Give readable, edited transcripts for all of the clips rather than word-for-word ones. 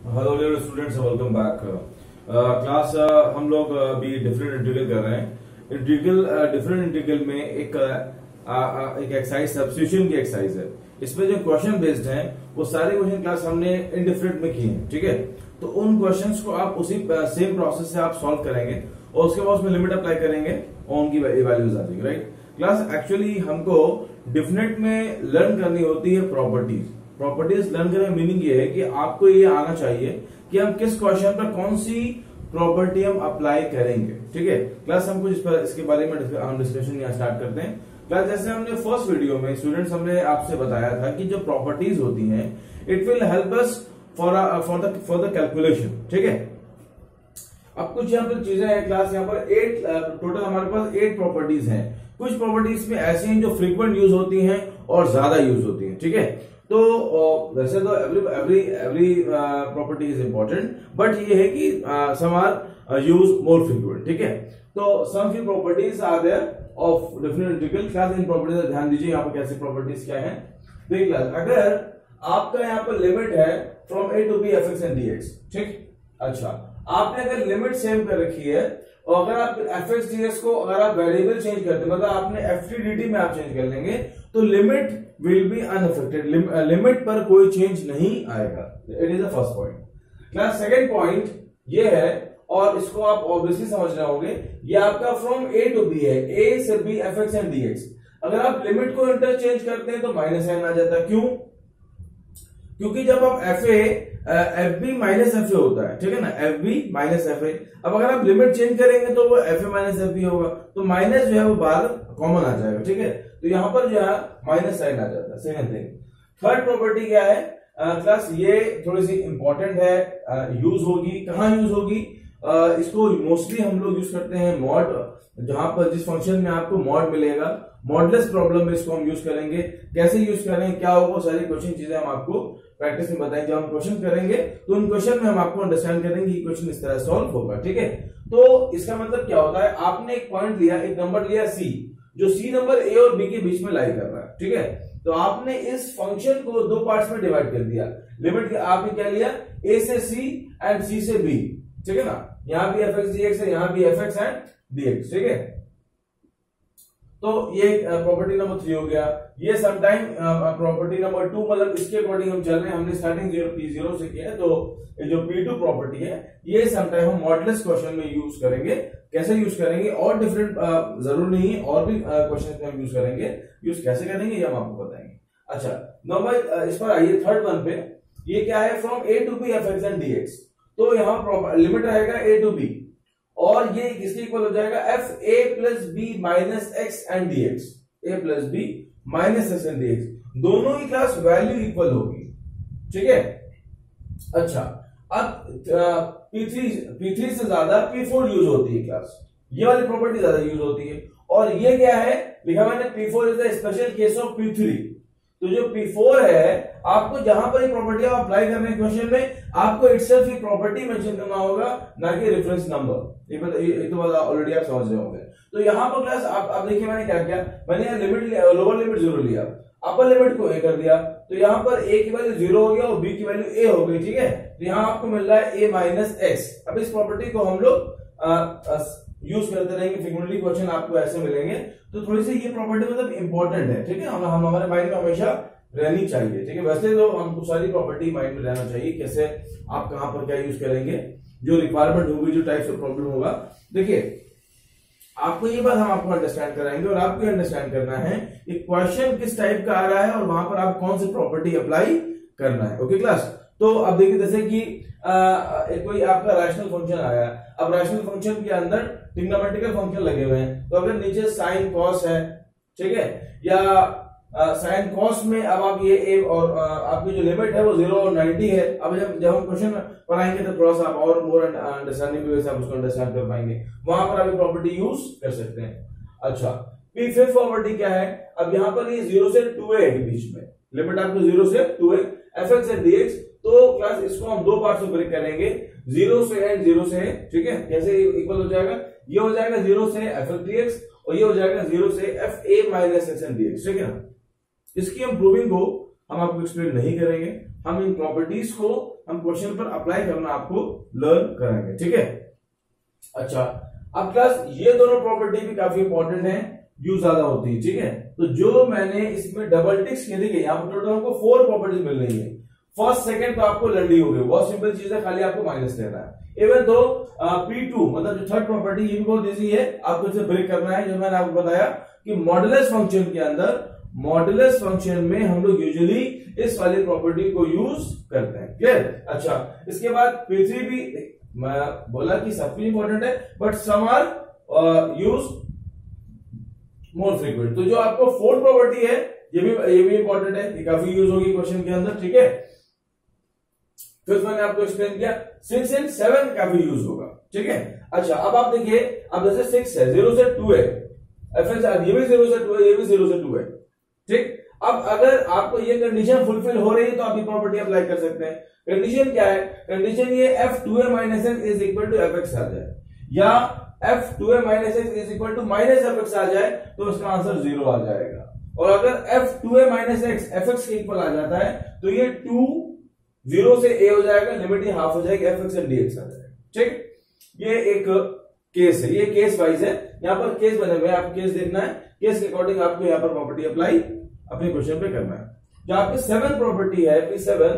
Hello dear students, welcome back class. हम लोग अभी डिफरेंट इंटीग्रल कर रहे हैं। डिफरेंट इंटीग्रल में एक एक्सरसाइज सब्स्टिट्यूशन की एक्सरसाइज है। इसमें जो क्वेश्चन बेस्ड हैं वो सारे क्वेश्चन क्लास हमने इंडिफरेंट में किए हैं, ठीक है। तो उन क्वेश्चंस को आप उसी सेम प्रोसेस से आप सॉल्व करेंगे और उसके बाद उसमें लिमिट अप्लाई करेंगे और उनकी वैल्यूज आ जाएगी, राइट। क्लास एक्चुअली हमको डिफरेंट में लर्न करनी होती है प्रॉपर्टीज लर्न करने का मीनिंग ये है कि आपको ये आना चाहिए कि हम किस क्वेश्चन पर कौन सी प्रॉपर्टी हम अप्लाई करेंगे, ठीक है। क्लास हम कुछ इसके बारे में हम डिस्कशन यहाँ स्टार्ट करते हैं। क्लास जैसे हमने फर्स्ट वीडियो में स्टूडेंट्स हमने आपसे बताया था कि जो प्रॉपर्टीज होती हैं it will help us for the calculation, ठीक है। अब कुछ यहाँ पर चीजें हैं क्लास, यहाँ पर टोटल हमारे पास 8 प्रॉपर्टीज हैं। कुछ प्रॉपर्टीज में ऐसी हैं जो फ्रीक्वेंट यूज होती हैं और ज्यादा यूज होती हैं, ठीक है। तो वैसे तो every property is important, but ये है कि some are use more frequent, ठीक है। तो some few properties are there of different integral. Class इन प्रॉपर्टीज का ध्यान दीजिए, यहाँ पर कैसी प्रॉपर्टीज क्या है। देखिए क्लास, अगर आपका यहाँ पर लिमिट है from a to b fx and dx, ठीक। अच्छा, आपने अगर लिमिट सेम कर रखी है और अगर आप fx dx को अगर आप वेरिएबल चेंज करते हैं, मतलब आपने ft dt में आप चेंज कर लेंगे तो limit will be unaffected, limit पर कोई चेंज नहीं आएगा। It is the first point. Class second point ये है, और इसको आप ऑब्वियसली समझ रहे होंगे, ये आपका फ्रॉम a to b है, a से b fx and dx। अगर आप लिमिट को इंटरचेंज करते हैं तो माइनस साइन आ जाता है। क्यों? क्योंकि जब आप F B minus F A होता है, ठीक है ना, F B minus F A. अब अगर आप लिमिट चेंज करेंगे तो वो एफ ए माइनस एफ बी होगा, तो माइनस जो है वो बाहर कॉमन आ जाएगा, ठीक है। तो यहां पर जो है माइनस साइन आ जाता है। सेकंड थिंग, थर्ड प्रॉपर्टी क्या है क्लास, ये थोड़ी सी इंपॉर्टेंट है, यूज होगी, कहां यूज होगी, इसको मोस्टली हम लोग यूज करते हैं मॉड, जहां पर जिस फंक्शन में आपको मॉड मिलेगा, मॉडलेस प्रॉब्लम में इसको हम यूज करेंगे। कैसे यूज करेंगे, क्या होगा, सारी क्वेश्चन चीजें हम आपको प्रैक्टिस में बताएंगे। जब हम क्वेश्चन करेंगे तो उन क्वेश्चन में हम आपको अंडरस्टैंड करेंगे कि क्वेश्चन इस तरह सॉल्व होगा, ठीक है। तो इसका मतलब क्या होता है, आपने एक पॉइंट लिया, एक नंबर लिया सी, जो सी नंबर ए और बी के बीच में लाई कर रहा है, ठीक है। तो आपने इस फंक्शन को दो पार्ट्स में डिवाइड कर दिया। लिमिट आपने क्या लिया, ए से सी एंड सी से बी, ठीक है ना। यहां भी एफ एक्स डीएक्स है, यहां भी एफ एक्स एंड डीएक्स, ठीक है। तो ये प्रॉपर्टी नंबर 3 हो गया। ये समटाइम प्रॉपर्टी नंबर 2, मतलब इसके अकॉर्डिंग हम चल रहे हैं, हमने स्टार्टिंग P0 से किया है, तो ये जो P2 प्रॉपर्टी है ये समटाइम हम मॉडलेस क्वेश्चन में यूज करेंगे। कैसे यूज करेंगे, और डिफरेंट जरूर नहीं है, और भी क्वेश्चन में हम यूज करेंगे। यूज कैसे करेंगे ये हम आपको बताएंगे। अच्छा, नंबर इस पर आइए, थर्ड वन पे। ये क्या है, from a to b fx and dx। तो यहाँ लिमिट रहेगा a to b, और ये किसके इक्वल हो जाएगा, F A plus B minus x and DX, A plus B minus x and DX, दोनों की क्लास वैल्यू इक्वल होगी, ठीक है। अच्छा, अब P3 से ज्यादा P4 यूज होती है क्लास, ये वाली प्रॉपर्टी ज्यादा यूज होती है। और ये क्या है, लिखा मैंने P4 is the special case of P3। तो जो P4 है, आपको जहां पर ये प्रॉपर्टी आप अप्लाई कर रहे हैं क्वेश्चन में, आपको इटसेल्फ ये प्रॉपर्टी मेंशन करना होगा, ना कि रेफरेंस नंबर। ये तो ऑलरेडी आप समझ रहे होंगे। तो यहां पर क्लास आप देखिए मैंने क्या किया, मैंने लिमिट लोअर लिमिट 0 लिया, अपर लिमिट को a कर दिया, तो यहां पर a की वैल्यू 0 हो गया और b की वैल्यू a हो गई, ठीक है। तो यहां आपको मिल रहा है a माइनस एक्स। अब इस प्रॉपर्टी को हम लोग यूज करते रहेंगे, फ्रीक्वेंटली क्वेश्चन आपको ऐसे मिलेंगे। तो थोड़ी सी ये प्रॉपर्टी मतलब इंपॉर्टेंट है, ठीक है, हम हमारे माइंड में हमेशा रहनी चाहिए, ठीक है। वैसे तो हमको सारी प्रॉपर्टी माइंड में रहना चाहिए, कैसे आप कहां पर क्या यूज करेंगे, जो रिक्वायरमेंट होगी, जो टाइप्स ऑफ प्रॉब्लम होगा। देखिए, आपको ये बात हम आपको अंडरस्टैंड कराएंगे, और आपको अंडरस्टैंड करना है कि क्वेश्चन किस टाइप का आ रहा है और वहां पर आप कौन सी प्रॉपर्टी अप्लाई करना है। ओके क्लास, तो अब देखिए, जैसे कि कोई आपका रैशनल फंक्शन आया, अब रैशनल फंक्शन के अंदर ट्रिग्नोमेट्रिकल फंक्शन लगे हुए हैं, तो अगर नीचे साइन कॉस है, ठीक है, या साइन कॉस में अब आप ये ए और आपकी जो लिमिट है वो 0 और 90 है। अब जब हम क्वेश्चन पढ़ाएंगे तो थोड़ा सा आप और मोर अंडरस्टैंडिंग की वजह से आप उसको अंडरस्टैंड कर पाएंगे, वहां पर आप ये प्रॉपर्टी यूज कर सकते हैं। अच्छा, फिफ्थ प्रॉपर्टी क्या है, अब यहाँ पर ये 0 से 2a है के बीच में, लिमिट आपको 0 से 2a fx and dx। तो क्लास इसको हम दो पार्ट में ब्रेक करेंगे, 0 से एंड 0 से, ठीक है। कैसे इक्वल हो जाएगा, ये हो जाएगा 0 से fx dx और ये हो जाएगा 0 से fa minus x and dx, ठीक है ना। इसकी हम प्रूविंग को हम आपको एक्सप्लेन नहीं करेंगे, हम इन प्रॉपर्टीज को हम क्वेश्चन पर अप्लाई करना आपको लर्न कराएंगे, ठीक है। अच्छा, अब क्लास ये दोनों प्रॉपर्टी भी काफी इंपॉर्टेंट है, यूज ज्यादा होती है, ठीक है। तो जो मैंने इसमें डबल टिक्स किए, देखिए यहाँ पर टोटल हमको 4 प्रॉपर्टीज मिल रही है। फर्स्ट सेकंड तो आपको लर्नी हो गई, बहुत सिंपल चीज है, खाली आपको माइनस लेना है। इवन दो P2 मतलब जो थर्ड प्रॉपर्टी, ये भी बहुत इजी है, आपको इसे ब्रेक करना है। जो मैंने आपको बताया कि मॉडुलस फंक्शन के अंदर, मॉडुलस फंक्शन में हम लोग यूजुअली इस वाली प्रॉपर्टी को यूज करते हैं, क्लियर। अच्छा, इसके बाद P3 भी, मैं बोला कि सब कुछ इंपॉर्टेंट है but some are use more frequent. तो जो आपको फोर्थ प्रॉपर्टी है ये भी इंपॉर्टेंट है, ये काफी यूज होगी क्वेश्चन के अंदर, ठीक है। फिर मैंने आपको एक्सप्लेन किया 6 एंड 7 काफी यूज होगा, ठीक है। अच्छा, अब आप देखिए, अब जैसे 6 है, 0 से 2 है, ये भी 0 से 2 है, ये भी 0 से 2 है, ठीक। अब अगर आपको ये कंडीशन फुलफिल हो रही है तो आप ये प्रॉपर्टी अप्लाई कर सकते हैं। कंडीशन क्या है? कंडीशन ये f2a minus x is equal to fx आ जाए, या f2a minus x is equal to minus fx आ जाए, तो इसका आंसर 0 आ जाएगा। और अगर f2a minus x fx के इक्वल आ जाता है तो ये 2 0 से a हो जाएगा, लिमिट ही हाफ हो जाएगी, fx एंड dx आ जाएगा, ठीक। ये एक केस है, ये केस वाइज है, यहाँ पर केस बने हुए हैं, आपको केस देखना है, केस के अकॉर्डिंग आपको यहाँ पर प्रॉपर्टी अप्लाई अपने क्वेश्चन पे करना है। जो आपकी 7 प्रॉपर्टी है, P7,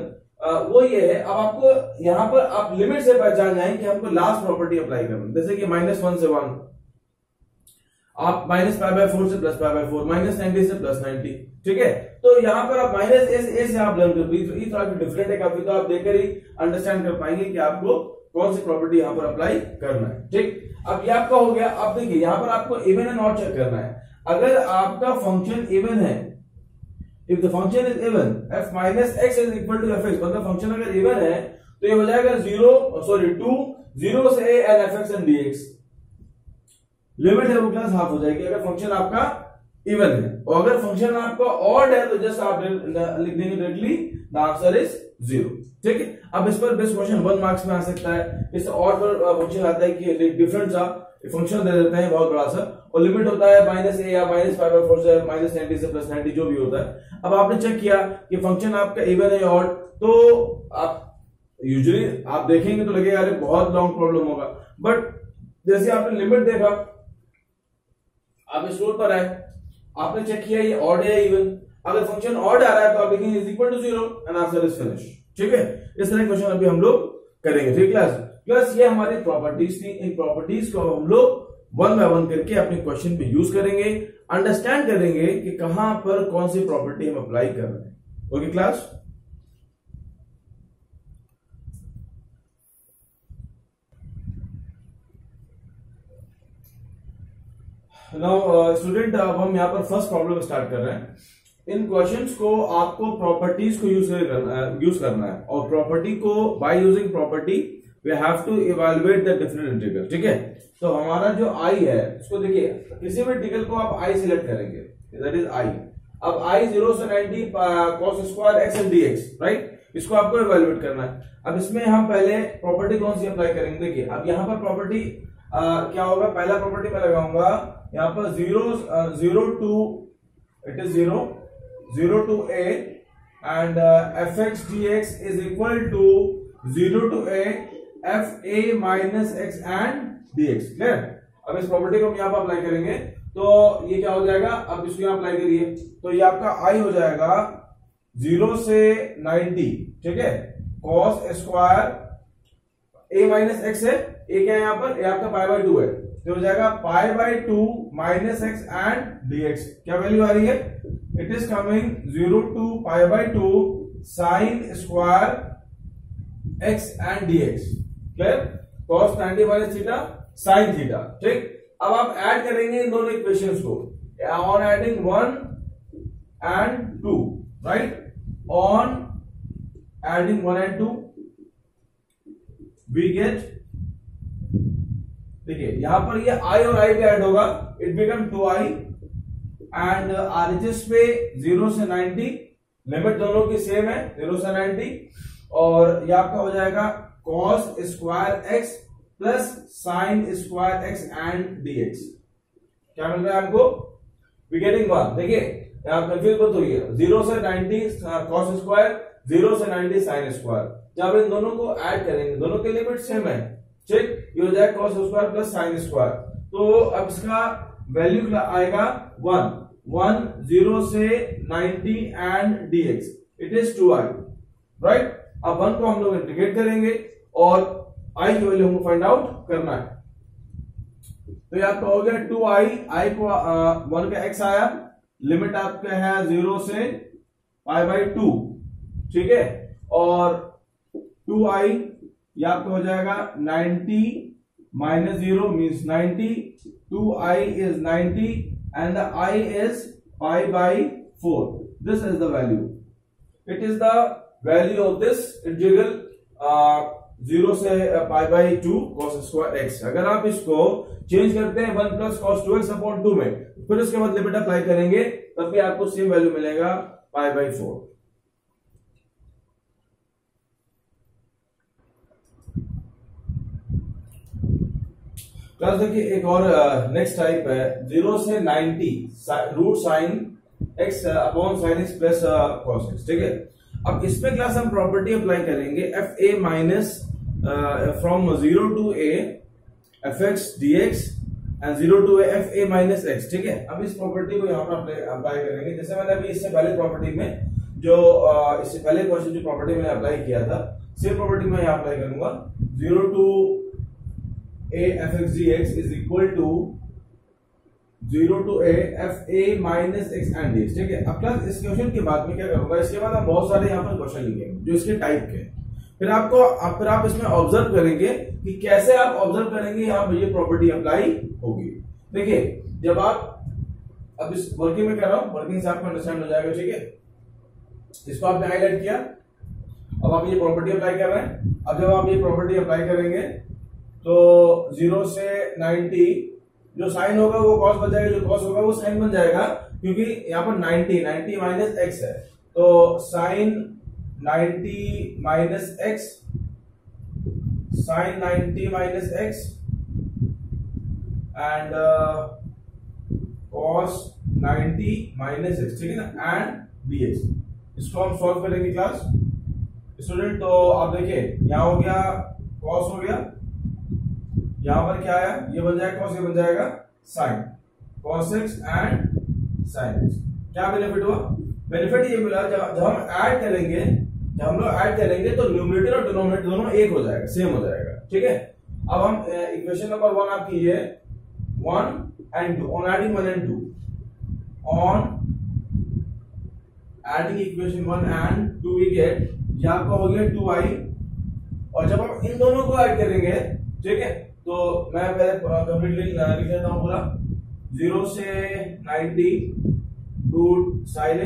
वो ये है। अब आपको यहाँ पर आप लिमिट से पहचान जाएंगे कि हमको लास्ट प्रॉपर्टी अप्लाई करना है। जैसे कि -1 से 1, आप -π/4 से +π/4, -90 से +90, ठीक है। तो यहाँ पर आप -a से आप लर्न कर, ये थोड़ा डिफरेंट है काफी, तो आप देखकर ही अंडरस्टैंड कर पाएंगे कि आपको कौन सी प्रॉपर्टी यहाँ पर अप्लाई करना है, ठीक। अब ये आपका हो गया। अब देखिए यहाँ पर आपको इवन एंड ऑड चेक करना है। अगर आपका फंक्शन इवन है, if the function is even, f minus x is equal to fx, मतलब फंक्शन अगर इवन है तो ये हो जाएगा 2 0 से a and fx and dx, limit है वो क्लास हाफ हो जाएगी अगर फंक्शन आपका इवन है। और अगर फंक्शन आपका ऑड है तो जस्ट आप लिख देंगे डायरेक्टली द आंसर इज 0, ठीक है। अब इस पर बेस्ट क्वेश्चन 1 मार्क्स में आ सकता है। इस ऑड पर फंक्शन आता है कि डिफरेंट सा फंक्शन दे देते हैं बहुत बड़ा सा, और लिमिट होता है -a या -π/4 से -90 से +90 जो भी होता है। अब आपने चेक किया कि फंक्शन आपका इवन है ऑड, तो आप यूजुअली आप देखेंगे तो लगेगा अरे बहुत लॉन्ग प्रॉब्लम होगा, बट जैसे आपने लिमिट देखा, आप इस रूल पर आए, आपने चेक किया ये ऑड है इवन, अगर फंक्शन ऑड आ रहा है तो आप लिखेंगे is equal to 0 and answer is finish, ठीक है। इस तरह क्वेश्चन अभी हम लोग करेंगे, ठीक क्लास। प्लस ये हमारी प्रॉपर्टीज थी, इन प्रॉपर्टीज को हम लोग 1 बाय 1 करके अपने क्वेश्चन पे यूज करेंगे, अंडरस्टैंड करेंगे कि कहां पर कौन सी प्रॉपर्टी हम अप्लाई कर रहे हैं। Okay class. नाउ स्टूडेंट, अब हम यहां पर फर्स्ट प्रॉब्लम स्टार्ट कर रहे हैं। इन क्वेश्चंस को आपको प्रॉपर्टीज को यूज करना है, और प्रॉपर्टी को by using property we have to evaluate the different integral, ठीक है। तो हमारा जो i है, इसको देखिए, किसी भी इंटीग्रल को आप i सिलेक्ट करेंगे, दैट इज i। अब i 0 से 90 cos square x and dx, right, इसको आपको इवैल्यूएट करना है। अब इसमें हम पहले प्रॉपर्टी कौन सी अप्लाई करेंगे, देखिए अब यहाँ पर प्रॉपर्टी क्या होगा, पहला प्रॉपर्टी मैं लगाऊंगा यहाँ पर 0 to a and fx dx is equal to 0 to a f a minus x and dx, clear. अब इस प्रॉपर्टी को हम यहाँ पर अप्लाई करेंगे तो ये क्या हो जाएगा, अब इसको यहाँ अप्लाई करिए तो ये आपका i हो जाएगा 0 से 90, ठीक है, cos square a minus x है, a क्या है यहाँ पर, a आपका π/2 है, तो हो जाएगा π/2 माइनस एक्स एंड dx, क्या वैल्यू आ रही है, it is coming 0 to π/2 sin square x and dx, clear, cos 90 minus theta sin थीटा, ठीक। अब आप ऐड करेंगे इन दोनों इक्वेशंस को, on adding 1 and 2, right, on adding 1 and 2 we get, देखिए यहां पर ये i और i भी ऐड होगा, it become 2i and RHS पे 0 से 90, लिमिट दोनों की सेम है 0 से 90, और ये आपका हो जाएगा cos square x plus sine square x and dx, क्या मिल रहा है आपको, वी गेटिंग 1। देखिए आप कंफ्यूज मत होइए, 0 से 90 cos स्क्वायर, 0 से 90 साइन स्क्वायर। जब इन दोनों को ऐड करेंगे, दोनों के लिमिट सेम है, ठीक, ये हो जाएगा cos square plus sine square. तो अब इसका वैल्यू आएगा 1 0 से 90 and dx it is 2i, right. अब 1 को हम लोग इंटीग्रेट करेंगे और i की वैल्यू हमको फाइंड आउट करना है। तो ये आपका हो गया 2i, i को 1 का x आया, लिमिट आपका है 0 से π/2, ठीक है, और 2i ये आपका हो जाएगा 90 minus 0 means 90, 2i is 90 and the i is π/4. This is the value. It is the value of this integral 0 से π/2 cos स्क्वायर x। अगर आप इसको चेंज करते हैं 1 प्लस cos 2x अपॉन 2 में, फिर उसके बाद लिमिट अप्लाई करेंगे, तब भी आपको सेम वैल्यू मिलेगा π/4। क्लास देखिए एक और नेक्स्ट टाइप है 0 से 90 root sine x upon sine x plus cos x, ठीक है। अब इसमें क्लास हम प्रॉपर्टी अप्लाई करेंगे fa minus from 0 to a fx dx and 0 to a fa minus x, ठीक है। अब इस प्रॉपर्टी को यहाँ पर अप्लाई करेंगे, जैसे मैंने अभी इससे पहले प्रॉपर्टी में जो इससे पहले क्वेश्चन जो प्रॉपर्टी मैंने अप्लाई किया था, सेम प्रॉपर्टी में यहाँ अप्लाई करूंगा। 0 to a fx dx is equal to 0 to a fa minus x and dx, ठीक है। अब क्लास इस क्वेश्चन के बाद में क्या करूंगा, इसके बाद हम बहुत सारे यहाँ पर क्वेश्चन लिखेंगे जो इसके टाइप के हैं। फिर आप इसमें ऑब्जर्व करेंगे कि कैसे आप ऑब्जर्व करेंगे यहाँ पर ये प्रॉपर्टी अप्लाई होगी। देखिए जब आप अब इस वर्किंग में कर रहा हूं, वर्किंग से आपको अंडरस्टैंड हो जाएगा, ठीक है। इसको आपने हाईलाइट किया, अब आप ये प्रॉपर्टी अप्लाई कर रहे हैं। अब जब आप ये प्रॉपर्टी अप्लाई करेंगे तो 0 से 90 जो साइन होगा वो कॉस बन जाएगा, जो कॉस होगा वो साइन बन जाएगा, क्योंकि यहाँ पर 90 माइनस एक्स है, तो sine 90 minus x, sine 90 minus x and cos 90 minus x, ठीक है ना, एंड dx। इसको हम सॉल्व करेंगे क्लास स्टूडेंट। तो आप देखिए यहाँ हो गया कॉस हो गया, यहां पर क्या आया, ये बन जाएगा कॉस, ये बन जाएगा sine, cos x and sine x. क्या बेनिफिट हुआ, बेनिफिट ये मिला जब हम ऐड करेंगे, जब हम लोग ऐड करेंगे तो न्यूमरेटर और डिनोमिनेटर दोनोएक हो जाएगा, सेम हो जाएगा, ठीक है। अब हम इक्वेशन नंबर 1 आपकी ये 1 and 2 on adding 1 and 2 on adding equation 1 and 2 we get, ये आपका हो गया 2i, और जब हम इन दोनों को ऐड करेंगे, ठीक है, तो मैं पहले कंप्लीटली लिख देता हूं पूरा। 0 से 90 root sine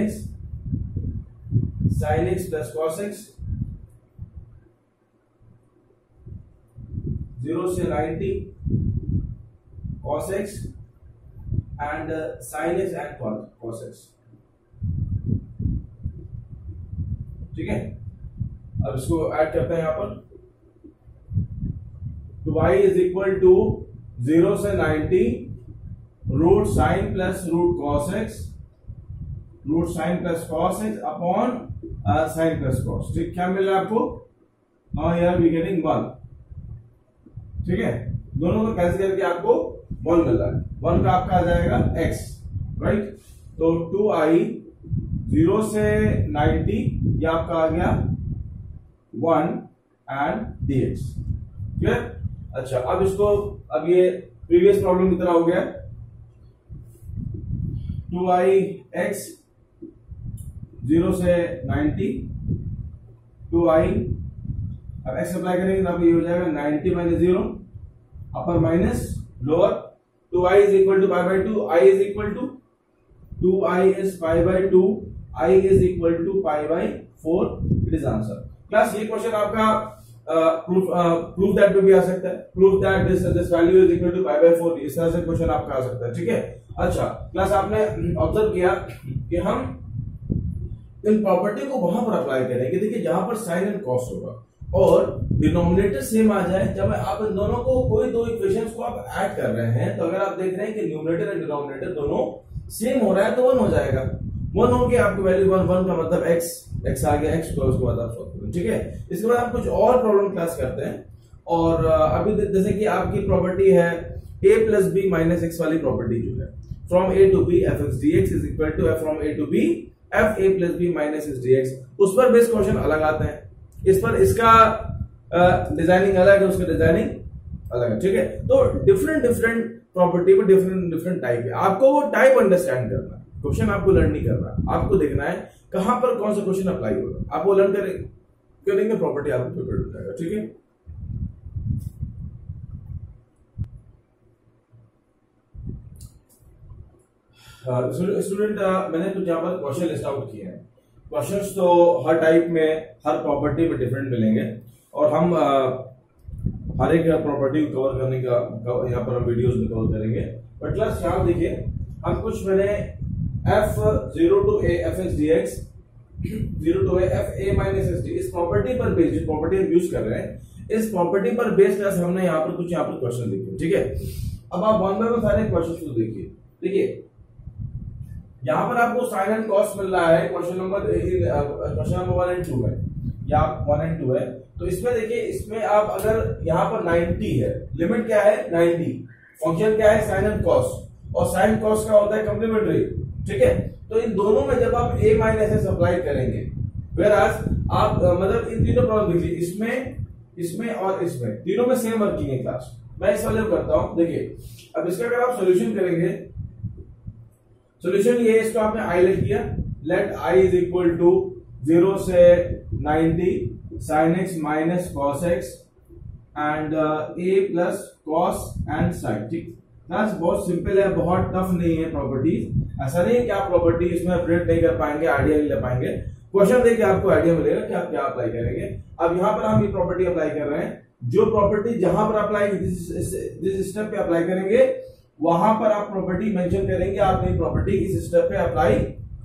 x plus cos x, 0 से 90 cos x and sine x and cos x, ठीक है। अब इसको ऐड करते हैं यहां पर, तो y इज इक्वल टू 0 से 90 root sine plus root cos x, root sine plus cos x upon sine plus cos, ठीक। क्या मिल रहा है आपको, नाउ हियर वी गेटिंग 1, ठीक है। दोनों को कैंसिल करके आपको 1 मिल रहा है, 1 का आपका आ जाएगा x, राइट। तो 2i 0 से 90 ये आपका आ गया 1 एंड dx, ठीक है। अच्छा अब इसको, अब ये प्रीवियस प्रॉब्लम की तरह हो गया, 2ix 0 से 90 2i, अब x अप्लाई करेंगे तो ये हो जाएगा 90 minus 0 upper minus lower, 2i is equal to π/2, i is equal to 2i is π/2, i is equal to π/4, it is answer. Class ये क्वेश्चन आपका प्रूफ दैट में भी आ सकता है, proof that this value is equal to π/4, इस तरह से क्वेश्चन आपका आ सकता है, ठीक है। अच्छा क्लास आपने ऑब्जर्व किया कि हम इन प्रॉपर्टी को वहां पर अप्लाई करेंगे, देखिए जहां पर साइन एंड कॉस होगा और डिनोमिनेटर सेम आ जाए। जब आप इन दोनों को कोई दो इक्वेशंस को आप ऐड कर रहे हैं, तो अगर आप देख रहे हैं कि न्यूमरेटर एंड डिनोमिनेटर दोनों सेम हो रहा है तो 1 हो जाएगा, 1 हो गया आपकी वैल्यू 1 का मतलब x, एक्स आ गया एक्स, तो उसके बाद आप सॉल्व करें, ठीक है। इसके बाद आप कुछ और प्रॉब्लम क्लास करते हैं। और अभी जैसे कि आपकी प्रॉपर्टी है a plus B minus x वाली प्रॉपर्टी जो है, from a to b f x dx is equal to from a to b f a plus b minus x dx, उस पर बेस क्वेश्चन अलग आते हैं, इस पर इसका डिजाइनिंग अलग है, उसका डिजाइनिंग अलग है, ठीक है। तो डिफरेंट डिफरेंट प्रॉपर्टी में डिफरेंट डिफरेंट टाइप है, आपको वो टाइप अंडरस्टैंड करना है, क्वेश्चन आपको लर्न नहीं करना, आपको देखना है कहां पर कौन सा क्वेश्चन अप्लाई होगा, आप वो लर्न करेंगे प्रॉपर्टी आपको प्रिपेयर हो जाएगा, ठीक है। स्टूडेंट मैंने कुछ यहाँ पर क्वेश्चन लिस्ट आउट किए हैं। क्वेश्चंस तो हर टाइप में, हर प्रॉपर्टी में डिफरेंट मिलेंगे, और हम हर एक प्रॉपर्टी को कवर करने का यहाँ पर हम वीडियोस में कवर करेंगे। बट क्लास यहाँ देखिए, हम कुछ मैंने f0 to a f x dx 0 to a f a minus x d, इस प्रॉपर्टी पर बेस्ड, जिस प्रॉपर्टी हम यूज कर रहे हैं, इस प्रॉपर्टी पर बेस्ड क्लास हमने यहाँ पर कुछ यहाँ पर क्वेश्चन देखे, ठीक है। अब आप वन बाय वन सारे क्वेश्चन को देखिए। देखिए यहाँ पर आपको साइन एंड कॉस मिल रहा है क्वेश्चन नंबर 1 एंड 2 है, या 1 एंड 2 है। तो इसमें देखिए, इसमें आप अगर यहाँ पर 90 है, लिमिट क्या है 90, फंक्शन क्या है साइन एंड कॉस, और साइन कॉस का होता है कॉम्प्लीमेंट्री, ठीक है। तो इन दोनों में जब आप a माइनस एस अप्लाई करेंगे, फिर आज आप मतलब इन तीनों प्रॉब्लम देखिए, इसमें और इसमें तीनों में सेम वर्किंग है क्लास। मैं इस वाले को करता हूं, देखिए अब इसका अगर आप सोल्यूशन करेंगे, सोल्यूशन ये, इसको आपने आई लेट किया, let I is equal to 0 से 90 sine x minus cos x and a plus cos and sine, ठीक। क्लास बहुत सिंपल है, बहुत टफ नहीं है प्रॉपर्टीज, ऐसा नहीं है कि आप प्रॉपर्टी इसमें अपडेट नहीं कर पाएंगे, आइडिया नहीं ले पाएंगे, क्वेश्चन देखिए आपको आइडिया मिलेगा कि आप क्या अप्लाई करेंगे। अब यहाँ पर हम ये प्रॉपर्टी अप्लाई कर रहे हैं, जो प्रॉपर्टी जहां पर अप्लाई जिस स्टेप पे अप्लाई करेंगे वहां पर आप प्रॉपर्टी मेंशन करेंगे, आपने प्रॉपर्टी इस स्टेप पे अप्लाई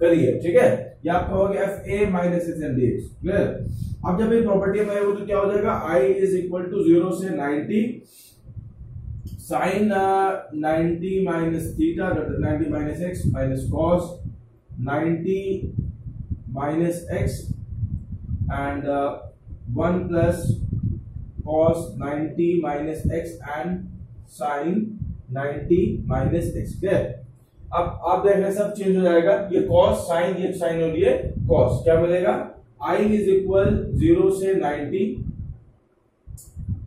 करी है, ठीक है। ये आपका हो गया एफ ए minus s n d x, clear. अब जब ये प्रॉपर्टी में आएगा तो क्या हो जाएगा, आई इज इक्वल टू 0 से 90 sine 90 minus theta 90 minus x minus cos 90 minus x and 1 plus cos 90 minus x and sine 90 minus x, clear. अब आप देख रहे हैं सब चेंज हो जाएगा, ये कॉस साइन, ये साइन और ये कॉस, क्या मिलेगा, आई इज इक्वल 0 से 90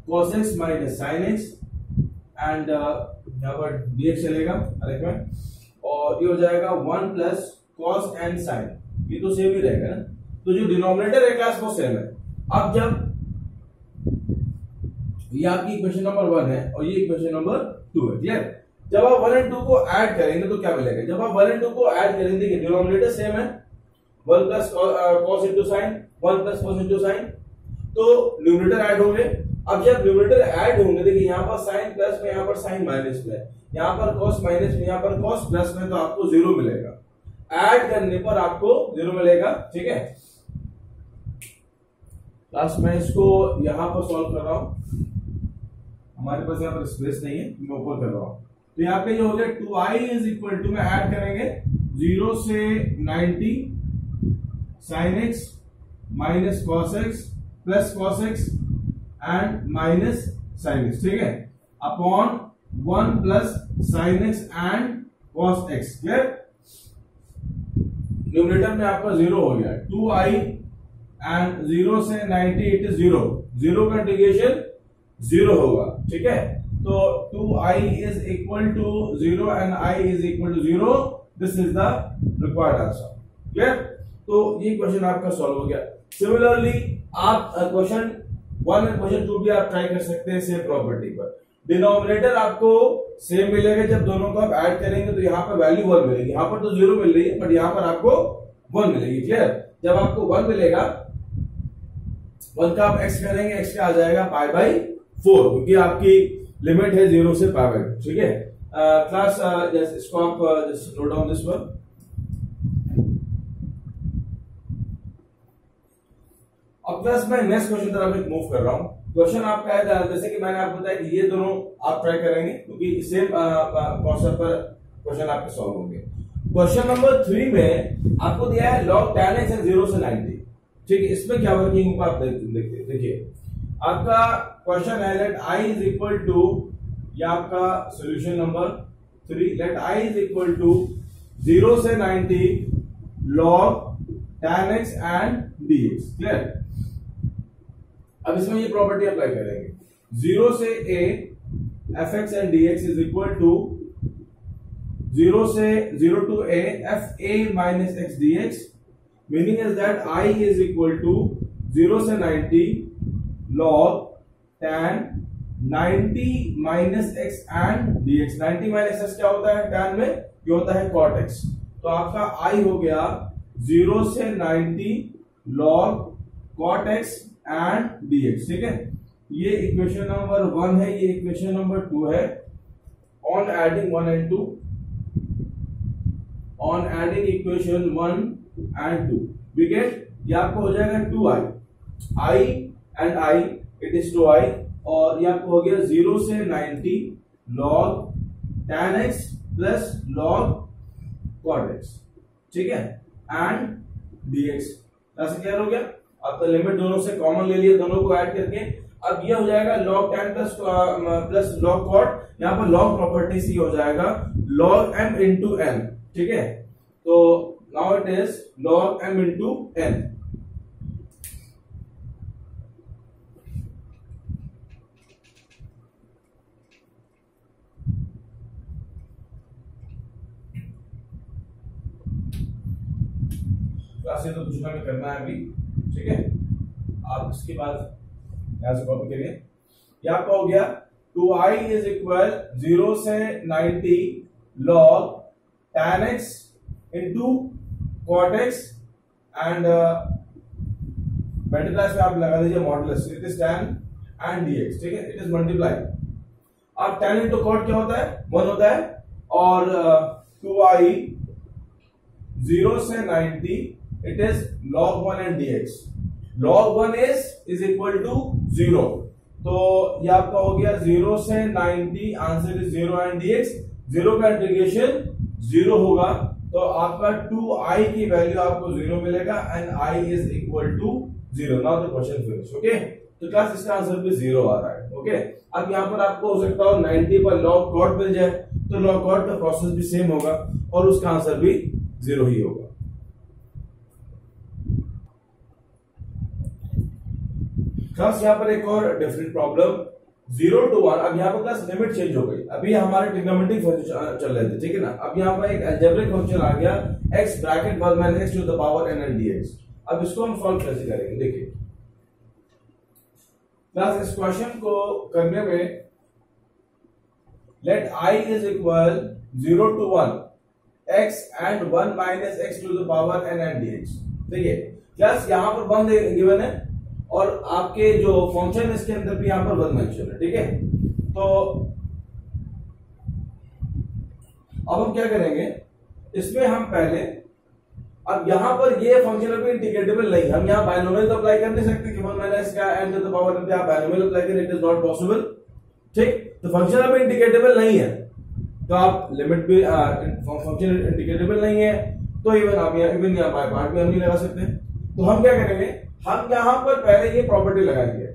cos x minus sign x and यहाँ पर dx चलेगा हर एक में, और ये हो जाएगा 1 प्लस कॉस एंड साइन, ये तो सेम ही रहेगा ना, तो जो डिनोमिनेटर है क्लास वो सेम है। अब जब ये आपकी इक्वेशन नंबर 1 है और ये इक्वेशन नंबर 2 है, क्लियर। जब आप 1 और 2 को ऐड करेंगे तो क्या मिलेगा, जब आप 1 और 2 को ऐड करेंगे, देखिए डिनोमिनेटर सेम है, 1 plus cos into sine, 1 plus cos into sine, तो न्यूमरेटर ऐड होंगे। अब जब न्यूमरेटर ऐड होंगे, देखिए यहाँ पर साइन प्लस में, यहाँ पर साइन माइनस में, यहाँ पर कॉस माइनस में, यहाँ पर कॉस प्लस में, तो आपको 0 मिलेगा, ऐड करने पर आपको 0 मिलेगा, ठीक है। लास्ट मैं इसको यहां पर सॉल्व कर रहा हूं, हमारे पास यहाँ पर स्पेस नहीं है, मैं ऊपर कर रहा हूं, तो यहाँ पे ये हो गया 2i इज इक्वल टू, में ऐड करेंगे 0 से 90 sine x minus cos x plus cos x and minus sine x, ठीक है, upon 1 plus sign x and cos x, clear. Numerator में आपका 0 हो गया, 2i एंड 0 से 90 इट इज 0 का इंटीग्रेशन 0 होगा, ठीक है। तो 2i is equal to 0 and i is equal to 0, this is the required answer, clear. तो ये क्वेश्चन आपका सॉल्व हो गया। सिमिलरली आप क्वेश्चन 1 एंड क्वेश्चन 2 भी आप ट्राई कर सकते हैं सेम प्रॉपर्टी पर। डिनोमिनेटर आपको सेम मिलेगा, जब दोनों को आप ऐड करेंगे तो यहाँ पर वैल्यू 1 मिलेगी, यहाँ पर तो 0 मिल रही है बट यहाँ पर आपको 1 मिलेगी, क्लियर। जब आपको 1 मिलेगा, 1 का आप x करेंगे, x का आ जाएगा पाई बाई 4, क्योंकि आपकी लिमिट है 0 से पाई बाई, ठीक है। क्लास इसको आप just note down this one. अब क्लास मैं नेक्स्ट क्वेश्चन तरफ मूव कर रहा हूं। क्वेश्चन आपका है, जैसे कि मैंने आपको बताया कि ये दोनों आप ट्राई करेंगे, क्योंकि सेम कॉन्सेप्ट पर क्वेश्चन आपके सॉल्व होंगे। क्वेश्चन नंबर 3 में आपको दिया है log tan x है 0 से 90, ठीक है, इसमें क्या वर्किंग होगा आप देखिए देखिए आपका क्वेश्चन है let I is equal to, ये आपका solution number 3, let I is equal to 0 से 90 log tan x and dx। Clear? अब इसमें ये प्रॉपर्टी अप्लाई करेंगे, 0 से a fx and dx is equal to 0 to a fa minus x dx, meaning is that I is equal to 0 से 90 log tan 90 minus x and dx। 90 minus x क्या होता है tan में? ये होता है cot x। तो आपका I हो गया 0 से 90 log cot x and dx। ठीक है, ये इक्वेशन नंबर 1 है, ये इक्वेशन नंबर 2 है। On adding 1 and 2, on adding equation 1 and 2 we get, ये आपको हो जाएगा 2i, i and i it is 2i, और ये आपको हो गया 0 से 90 log tan x plus log cot x। ठीक है, एंड dx ऐसे क्लियर हो गया। आपका लिमिट दोनों से कॉमन ले लिया, दोनों को ऐड करके अब ये हो जाएगा log tan plus log cot, यहाँ पर log प्रॉपर्टी से हो जाएगा log m into n। ठीक है, तो now it is log m into n। क्लासे तो कुछ ना करना है अभी। ठीक है, आप इसके बाद यहां से कॉपी करिए। ये आपका हो गया 2i इज इक्वल 0 से 90 log tan x into cot x and multiply में आप लगा दीजिए modulus, it is tan and dx। ठीक है, इट इज मल्टीप्लाई। अब tan into cot क्या होता है? 1 होता है, और 2i 0 से 90 it is log 1 and dx। log 1 is equal to 0, तो ये आपका हो गया 0 से 90, आंसर इज 0 एंड dx। 0 का इंटीग्रेशन 0 होगा, तो आपका 2i की वैल्यू आपको 0 मिलेगा and i is equal to 0। Now the question finish. Okay, तो क्लास इसका आंसर भी 0 आ रहा है। ओके, अब यहाँ पर आपको हो सकता हो 90 पर log cot मिल जाए, तो log cot का प्रोसेस भी सेम होगा और उसका आंसर भी 0 ही होगा। क्लास यहाँ पर एक और डिफरेंट प्रॉब्लम 0 to 1। अब यहाँ पर क्लास लिमिट चेंज हो गई, अभी हमारे ट्रिग्नोमेट्रिक फंक्शन चल रहे थे। ठीक है ना, अब यहाँ पर एक अलजेब्रिक फंक्शन आ गया x bracket 1 minus x to the power n and dx। अब इसको हम सॉल्व कैसे करेंगे देखिए। क्लास इस क्वेश्चन को करने में let i is equal 0 to 1 x and 1 minus x to the power n and dx। देखिए क्लास यहाँ पर 1 गिवन है और आपके जो फंक्शन है इसके अंदर भी यहां पर 1 मेंशन है। ठीक है, तो अब हम क्या करेंगे, इसमें हम पहले, अब यहां पर ये फंक्शन अभी इंटीग्रेटेबल नहीं, हम यहां बायनोमियल तो अप्लाई कर नहीं सकते कि 1 माइनस का n to the power n, आप बायनोमियल अप्लाई करें, इट इज नॉट पॉसिबल। ठीक, तो फंक्शन अभी इंटीग्रेटेबल नहीं है, तो आप लिमिट भी फंक्शन इंटीग्रेटेबल नहीं है, तो इवन आप इवन यहां बाय पार्ट में हम नहीं लगा सकते। तो हम क्या करेंगे, हम यहां पर पहले ये प्रॉपर्टी लगाएंगे।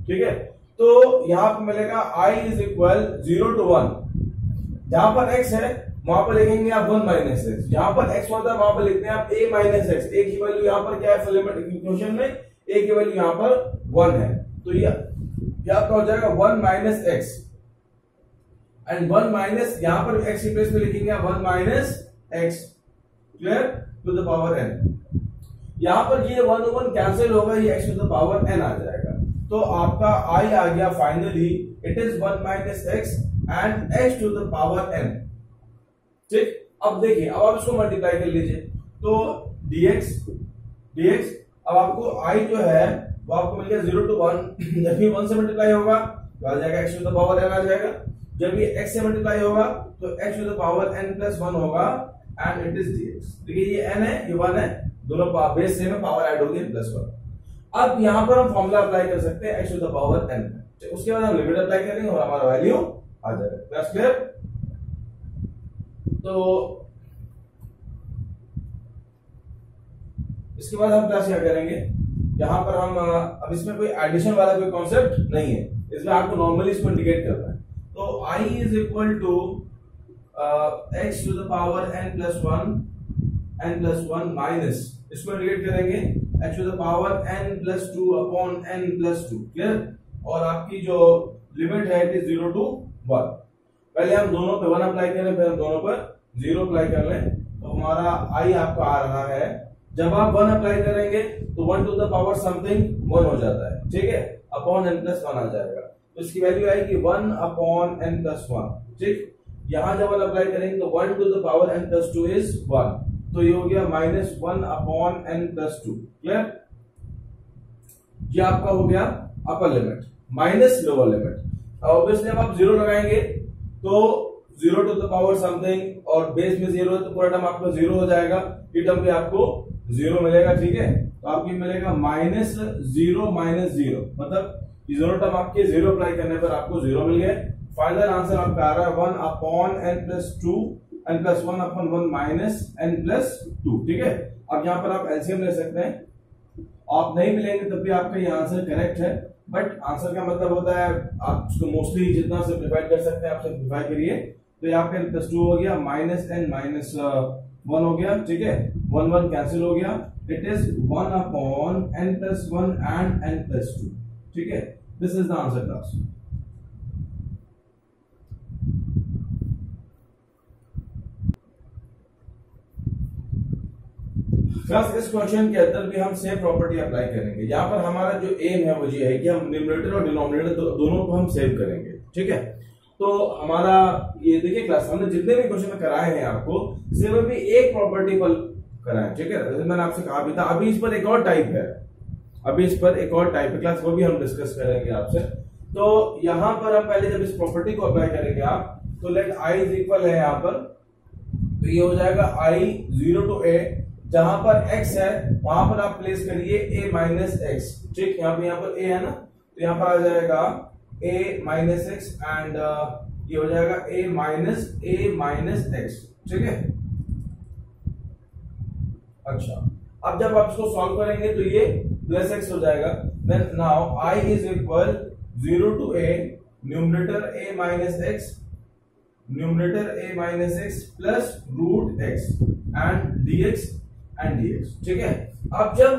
ठीक है, तो यहां पर मिलेगा i इज इक्वल 0 to 1, जहां पर x है वहां पर लिखेंगे आप 1 माइनस एक्स, जहां पर x होता है वहां पर लिखते हैं आप a माइनस एक्स। a की वैल्यू यहां पर क्या है लिमिट इक्वेशन में, a की वैल्यू यहां पर 1 है, तो ये आपका हो जाएगा 1 माइनस एक्स एंड 1 माइनस यहां पर x की प्लेस पे लिखेंगे आप 1 minus x clear to the power n। यहां पर ये 1 over 1 कैंसिल होगा, ये x to the power n आ जाएगा, तो आपका i आ गया finally it is 1 minus x and x to the power n। ठीक, अब देखिए, अब आप इसको मल्टीप्लाई कर लीजिए, तो dx अब आपको i जो है वो आपको मिल गया 0 to 1, जब ये 1 से मल्टीप्लाई होगा तो आ जाएगा x to the power n आ जाएगा, जब ये x से मल्टीप्लाई होगा तो x to the power n plus 1 होगा एंड इट इज dx। देखिए ये n है, ये 1 है, दोनों बेस सेम है, पावर ऐड होगी प्लस 1। अब यहां पर हम फॉर्मूला अप्लाई कर सकते हैं x to the power n, उसके बाद हम लिमिट अप्लाई करेंगे और हमारा वैल्यू आ जाएगा। That's clear. तो इसके बाद हम क्लास क्या करेंगे, यहाँ पर हम अब इसमें कोई एडिशन वाला कोई कॉन्सेप्ट नहीं है, इसमें आपको नॉर्मली इसको इंडिकेट करना है। तो I is equal to x to the power n+1 minus, इसको इंडिकेट करेंगे h to the power n+2 upon n+2, clear. और आपकी जो लिमिट है इट इज 0 to 1। पहले हम दोनों पे 1 अप्लाई करें, फिर हम दोनों पर 0 अप्लाई कर लें, तो हमारा I आपका आ रहा है, जब आप 1 अप्लाई करेंगे तो 1 टू द पावर समथिंग 1 हो जाता है, ठीक है, अपॉन n+1 आ जाएगा, तो इसकी वैल्यू आएगी 1 अपॉन n+1, ठीक। यहां जब 1 अप्लाई करेंगे तो 1 to the power n+2 is 1, तो ये हो गया -1 अपॉन n+2, क्लियर। ये आपका हो गया upper limit minus lower limit. Obviously अब आप 0 लगाएंगे तो 0 टू द पावर समथिंग, और बेस में 0 है तो पूरा टर्म आपका 0 हो जाएगा, ये टर्म भी आपको 0 मिलेगा, ठीक है। तो आपको मिलेगा -0 मतलब ये दोनों टर्म आपके 0 अप्लाई करने पर आपको 0 मिल गए। फाइनल आंसर आपका आ रहा है 1 upon n+2 n+1 upon 1 minus n+2, ठीक है। अब यहाँ पर आप एलसीएम ले सकते हैं, आप नहीं मिलेंगे तब भी आपका ये आंसर करेक्ट है, बट आंसर का मतलब होता है आप इसको मोस्टली जितना सिंप्लीफाई कर सकते हैं आप सिंप्लीफाई करिए। तो यहाँ पे n+2 हो गया, -n-1 हो गया, ठीक है, 1 कैंसिल हो गया, it is 1 upon n+1 and n+2, ठीक है। This is the answer class. Class इस क्वेश्चन के अंदर भी हम सेम प्रॉपर्टी अप्लाई करेंगे। यहाँ पर हमारा जो एम है वो ये है कि हम न्यूमरेटर और डिनोमिनेटर दोनों को हम सेव करेंगे, ठीक है। तो हमारा ये देखिए क्लास हमने जितने भी क्वेश्चन कराए हैं आपको सिर्फ अभी एक प्रॉपर्टी पर कराए, ठीक है। मैंने आपसे कहा भी था, अभी इस पर एक और टाइप है, अभी इस पर एक और टाइप है क्लास, वो भी हम डिस्कस करेंगे आपसे। तो यहाँ पर हम पहले जब इस प्रॉपर्टी को अप्लाई करेंगे आप, तो लेट I इज इक्वल है यहाँ पर, तो ये हो जाएगा I 0 to a, जहां पर x है वहां पर आप प्लेस करिए a माइनस एक्स, ठीक। यहाँ पर a है ना, तो यहाँ पर आ जाएगा a माइनस एक्स एंड ये हो जाएगा a माइनस एक्स, ठीक है। अच्छा, अब जब आप इसको सॉल्व करेंगे तो ये प्लस एक्स हो जाएगा। Then now I is equal 0 to a, numerator a minus x plus root x and dx, ठीक है। अब जब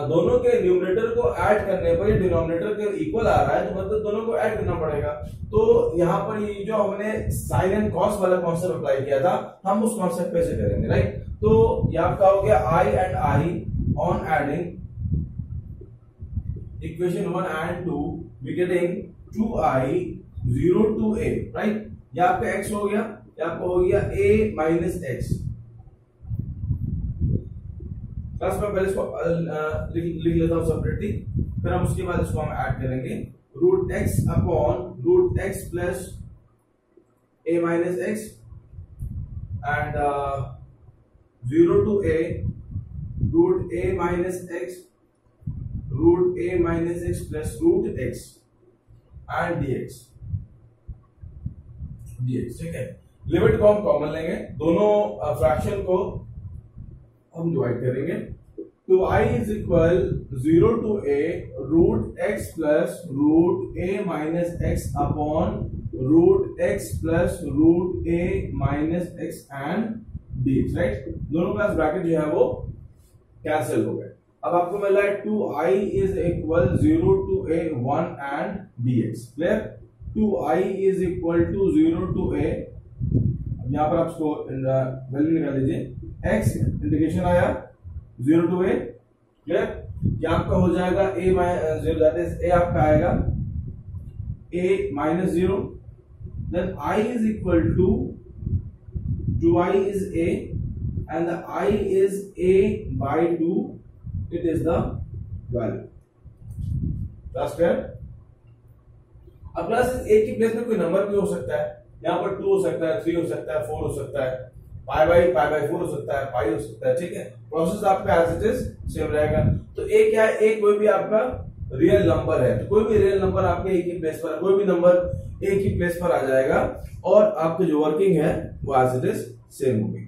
दोनों के न्यूमरेटर को ऐड करने पर ये डिनोमिनेटर के इक्वल आ रहा है, तो मतलब दोनों को ऐड करना पड़ेगा। तो यहाँ पर ये जो हमने साइन एंड कॉस वाला कॉन्सेप्ट अप्लाई किया था, हम उस कॉन्सेप्ट पे से करेंगे, राइट। तो ये आपका हो गया I and I on adding equation 1 and 2 we getting 2I 0 to a, right. ये आपका x हो गया, ये आपका हो गया a माइनस एक्स। क्लास में पहले इसको लिख लेता हूं सेपरेटली, फिर हम उसके बाद इसको हम ऐड करेंगे, root x upon root x plus a minus x and 0 to a root a minus x plus root x and dx, ठीक है। लिमिट को हम कॉमन लेंगे, दोनों फ्रैक्शन को हम डिवाइड करेंगे। तो I is equal 0 to a root x plus root a minus x upon root x plus root a minus x and dx, right. दोनों क्लास ब्रैकेट जो है वो कैंसिल हो गए। अब आपको मिल रहा है 2I is equal 0 to a 1 and dx, clear. 2I is equal to 0 to a, यहां पर आप इसको वैल्यू निकाल लीजिए, x इंडिकेशन आया 0 to a, क्लियर। ये आपका हो जाएगा a -0, दैट इज a आपका आएगा a minus 0, then I is equal to 2I is a and the I is a by 2, it is the value, class clear. अब class a की place में कोई नंबर भी हो सकता है, यहाँ पर 2 हो सकता है, 3 हो सकता है, 4 हो सकता है, पाई बाई 4 हो सकता है, पाई हो सकता है, ठीक है। प्रोसेस आपका एज इट इज सेम रहेगा। तो a क्या है, a कोई भी आपका रियल नंबर है, तो कोई भी रियल नंबर आपके एक ही प्लेस पर, कोई भी नंबर एक ही प्लेस पर आ जाएगा और आपकी जो वर्किंग है वो एज इट इज सेम होगी।